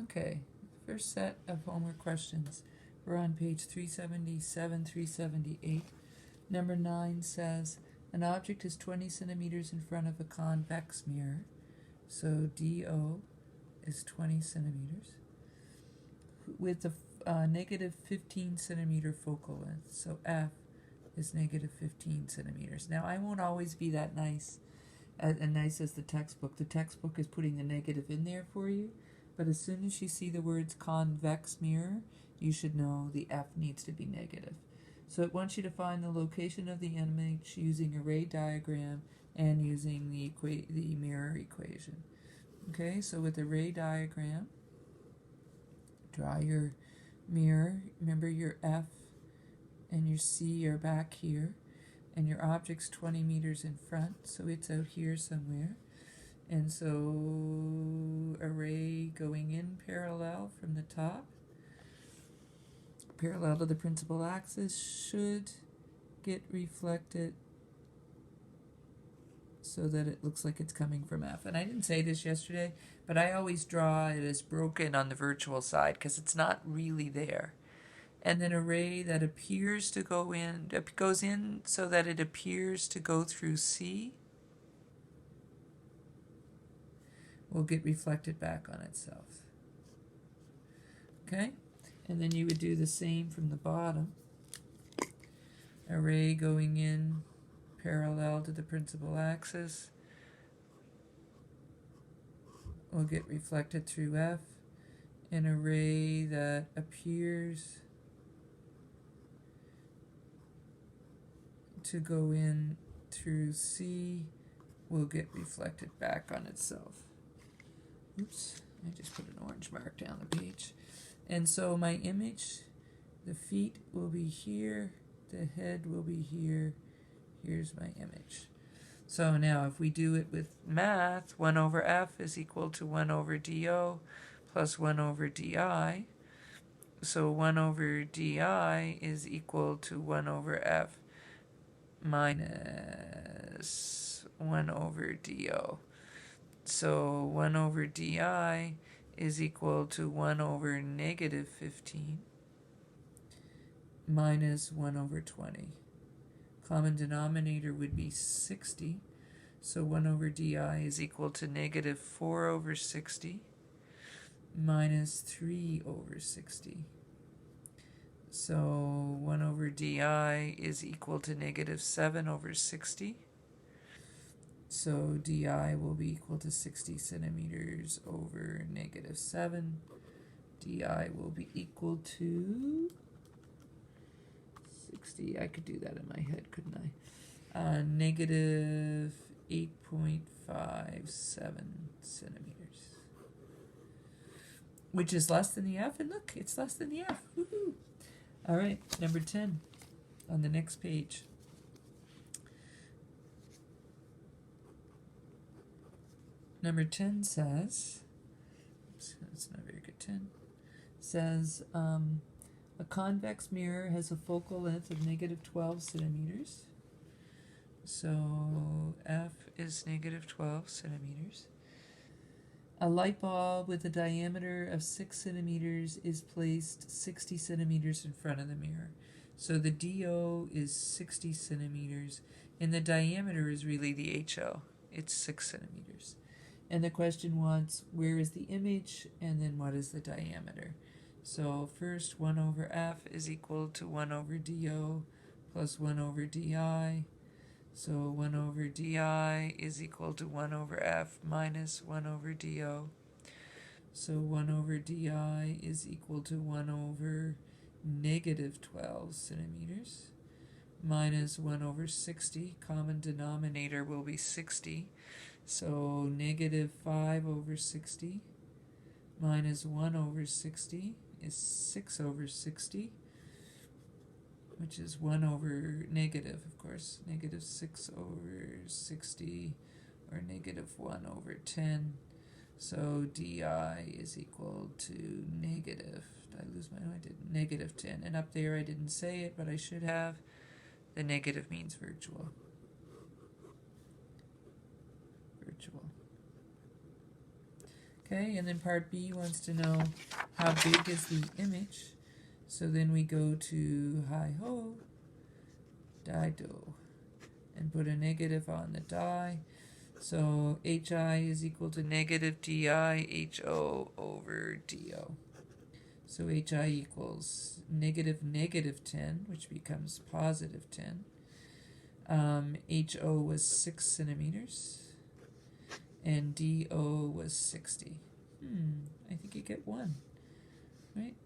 Okay, first set of homework questions. We're on page 377, 378. Number 9 says, an object is 20 centimeters in front of a convex mirror, so DO is 20 centimeters, with a negative 15 centimeter focal length, so F is negative 15 centimeters. Now, I won't always be that nice, as nice as the textbook. The textbook is putting the negative in there for you, but as soon as you see the words convex mirror, you should know the F needs to be negative. So it wants you to find the location of the image using a ray diagram and using the mirror equation. Okay, so with the ray diagram, draw your mirror. Remember your F and your C are back here, and your object's 20 meters in front, so it's out here somewhere. And so a ray going in parallel from the top, parallel to the principal axis, should get reflected so that it looks like it's coming from F. And I didn't say this yesterday, but I always draw it as broken on the virtual side because it's not really there. And then a ray that appears to go in, goes in so that it appears to go through C, will get reflected back on itself. Okay? And then you would do the same from the bottom. A ray going in parallel to the principal axis will get reflected through F, and a ray that appears to go in through C will get reflected back on itself. Oops, I just put an orange mark down the page. And so my image, the feet will be here, the head will be here, here's my image. So now if we do it with math, 1 over F is equal to 1 over DO plus 1 over DI. So 1 over DI is equal to 1 over F minus 1 over DO. So 1 over DI is equal to 1 over negative 15 minus 1 over 20. Common denominator would be 60. So 1 over DI is equal to negative 4 over 60 minus 3 over 60. So 1 over DI is equal to negative 7 over 60. So DI will be equal to 60 centimeters over negative 7. DI will be equal to 60. I could do that in my head, couldn't I? Negative 8.57 centimeters. Which is less than the F, and look, it's less than the F. Woohoo! All right, number 10 on the next page. Number 10 says, oops, that's not very good, 10, says a convex mirror has a focal length of negative 12 centimeters. So F is negative 12 centimeters. A light bulb with a diameter of 6 centimeters is placed 60 centimeters in front of the mirror. So the DO is 60 centimeters, and the diameter is really the HO. It's 6 centimeters. And the question wants, where is the image, and then what is the diameter? So first, 1 over F is equal to 1 over DO plus 1 over DI. So 1 over DI is equal to 1 over F minus 1 over DO. So 1 over DI is equal to 1 over negative 12 centimeters minus 1 over 60. Common denominator will be 60. So negative 5 over 60 minus 1 over 60 is 6 over 60, which is 1 over negative, of course, negative 6 over 60, or negative 1 over 10. So DI is equal to negative, did I lose my, no I didn't, negative 10. And up there I didn't say it, but I should have. The negative means virtual. Virtual. Okay, and then part B wants to know how big is the image. So then we go to hi-ho, die-do, and put a negative on the die. So hi is equal to negative di ho over do. So hi equals negative 10, which becomes positive 10. Ho was 6 centimeters, and do was 60. I think you get 1, right?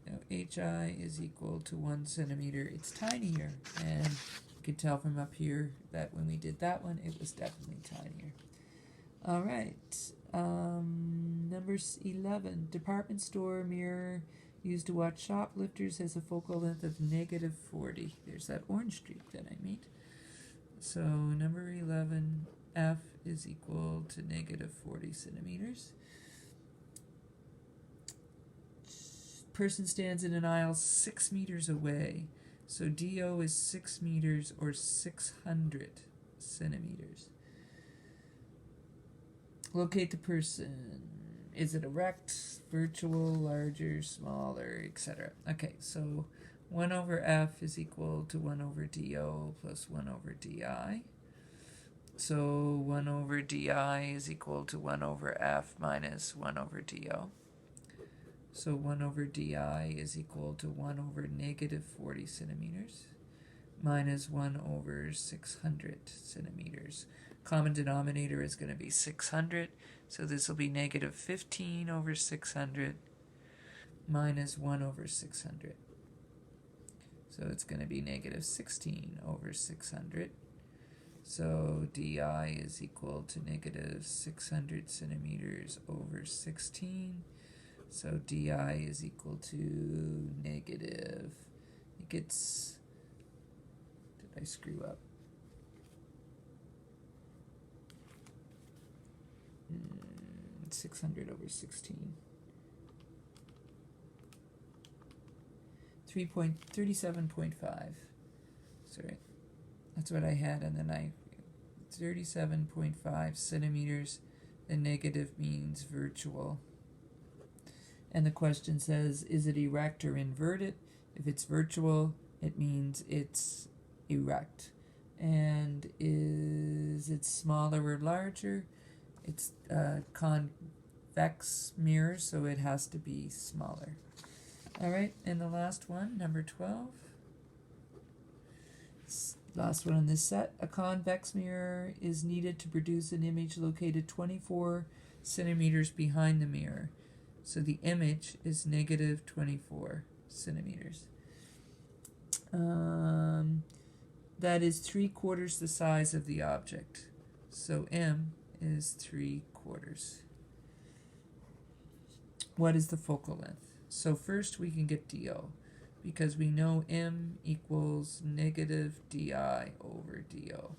Now, hi is equal to 1 centimeter. It's tinier, and you can tell from up here that when we did that one, it was definitely tinier. All right, number 11, department store mirror used to watch shoplifters has a focal length of negative 40. There's that orange streak that I made. So number 11, F is equal to negative 40 centimeters. Person stands in an aisle 6 meters away. So DO is 6 meters or 600 centimeters. Locate the person. Is it erect, virtual, larger, smaller, etc.? Okay, so 1 over F is equal to 1 over DO plus 1 over DI. So 1 over DI is equal to 1 over F minus 1 over DO. So 1 over DI is equal to 1 over negative 40 centimeters minus 1 over 600 centimeters. Common denominator is going to be 600, so this will be negative 15 over 600 minus 1 over 600. So it's going to be negative 16 over 600. So DI is equal to negative 600 centimeters over 16. So DI is equal to negative, I think it's, did I screw up? 600 over 16. 37.5. Sorry, that's what I had, and then 37.5 centimeters. The negative means virtual. And the question says, is it erect or inverted? If it's virtual, it means it's erect. And is it smaller or larger? It's a convex mirror, so it has to be smaller. All right, and the last one, number 12. Last one in this set. A convex mirror is needed to produce an image located 24 centimeters behind the mirror. So the image is negative 24 centimeters. That is 3/4 the size of the object. So M is 3/4. What is the focal length? So first we can get DO, because we know M equals negative DI over DO.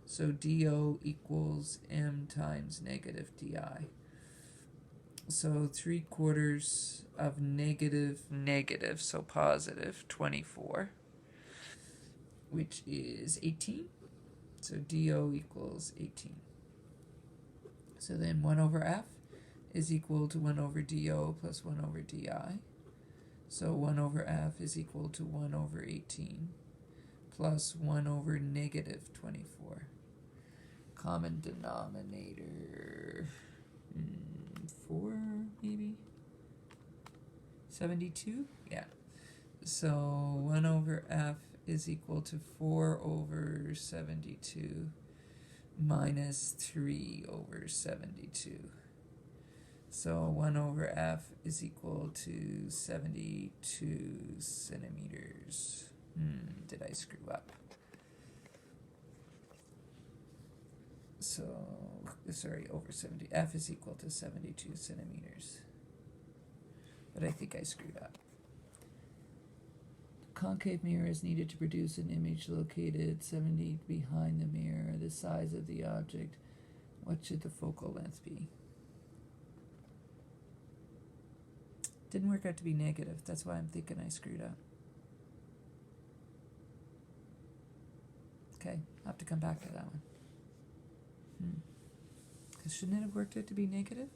So DO equals M times negative DI. So 3/4 of negative, so positive 24, which is 18. So DO equals 18. So then 1 over F is equal to 1 over DO plus 1 over DI. So 1 over F is equal to 1 over 18 plus 1 over negative 24. Common denominator, 4 maybe? 72? Yeah. So 1 over F is equal to 4 over 72 minus 3 over 72. So 1 over F is equal to 72 centimeters. Did I screw up? So, sorry, over 70. F is equal to 72 centimeters. But I think I screwed up. Concave mirror is needed to produce an image located 70 behind the mirror. The size of the object. What should the focal length be? Didn't work out to be negative. That's why I'm thinking I screwed up. Okay, I'll have to come back to that one. Because shouldn't it have worked out to be negative?